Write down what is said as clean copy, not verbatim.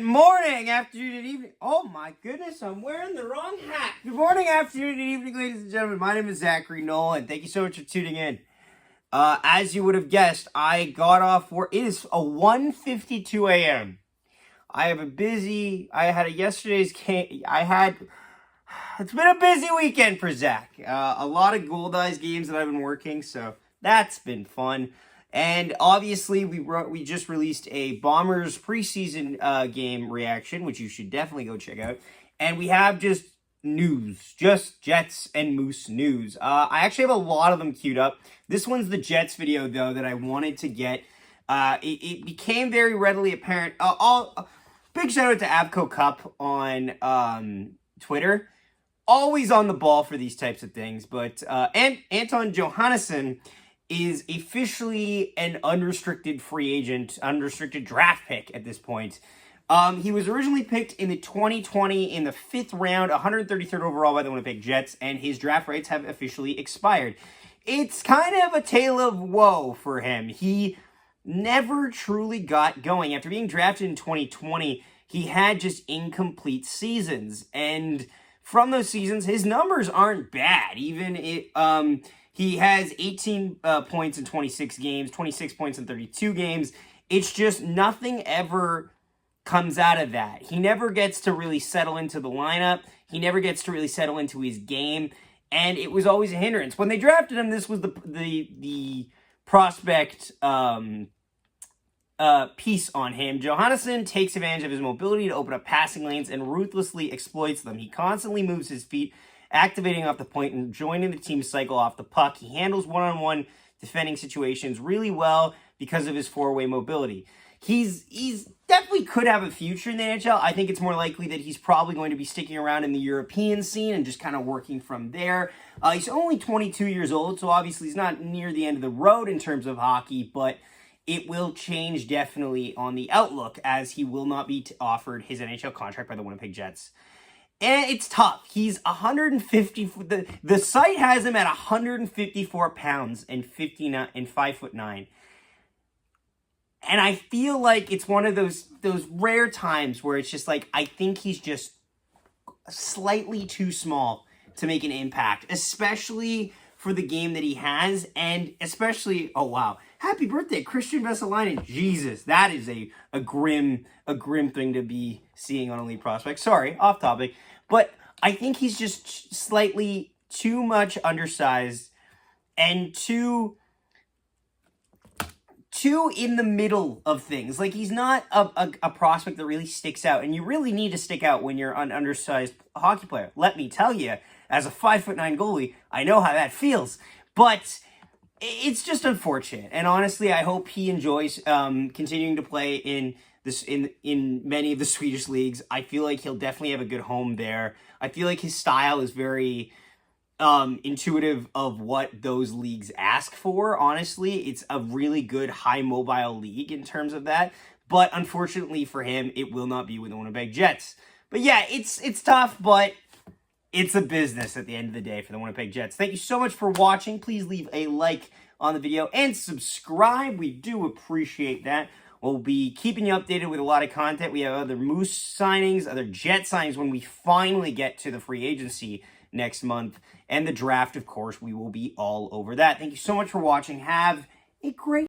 Good morning, afternoon, and evening. Oh my goodness, I'm wearing the wrong hat. Good morning, afternoon, and evening, ladies and gentlemen. My name is Zachary Nolan. Thank you so much for tuning in. As you would have guessed, I got off work. It is a 1:52 a.m. I had it's been a busy weekend for Zach. A lot of Gold Eyes games that I've been working, so that's been fun. And obviously, we just released a Bombers preseason game reaction, which you should definitely go check out. And we have just news, just Jets and Moose news. I actually have a lot of them queued up. This one's the Jets video, though, that I wanted to get. It became very readily apparent. Big shout out to Abco Cup on Twitter. Always on the ball for these types of things. But and Anton Johannesson is officially an unrestricted free agent, unrestricted draft pick at this point. He was originally picked in the 2020 in the 5th round, 133rd overall by the Winnipeg Jets, and his draft rights have officially expired. It's kind of a tale of woe for him. He never truly got going. After being drafted in 2020, he had just incomplete seasons, and from those seasons, his numbers aren't bad. He has 18 points in 26 games, 26 points in 32 games. It's just nothing ever comes out of that. He never gets to really settle into the lineup. He never gets to really settle into his game, and it was always a hindrance. When they drafted him, this was the prospect piece on him. Johannesson takes advantage of his mobility to open up passing lanes and ruthlessly exploits them. He constantly moves his feet, activating off the point and joining the team's cycle off the puck. He handles one-on-one defending situations really well because of his four-way mobility. He's definitely could have a future in the NHL. I think it's more likely that he's probably going to be sticking around in the European scene and just kind of working from there. He's only 22 years old, so obviously he's not near the end of the road in terms of hockey, but it will change definitely on the outlook as he will not be offered his NHL contract by the Winnipeg Jets. And it's tough. He's 150. The site has him at 154 pounds and 5'9". And I feel like it's one of those rare times where it's just like, I think he's just slightly too small to make an impact, especially for the game that he has, and especially, oh wow, happy birthday, Christian Vesalainen. Jesus, that is a grim thing to be seeing on Elite Prospect. Sorry, off topic. But I think he's just slightly too much undersized and too in the middle of things. Like, he's not a prospect that really sticks out, and you really need to stick out when you're an undersized hockey player. Let me tell you, as a 5'9" goalie, I know how that feels. But it's just unfortunate, and honestly, I hope he enjoys continuing to play in many of the Swedish leagues. I feel like he'll definitely have a good home there. I feel like his style is very intuitive of what those leagues ask for. Honestly, it's a really good high mobile league in terms of that. But unfortunately for him, it will not be with the Winnipeg Jets. But yeah, it's tough, but it's a business at the end of the day for the Winnipeg Jets. Thank you so much for watching. Please leave a like on the video and subscribe. We do appreciate that. We'll be keeping you updated with a lot of content. We have other Moose signings, other Jet signings when we finally get to the free agency next month. And the draft, of course, we will be all over that. Thank you so much for watching. Have a great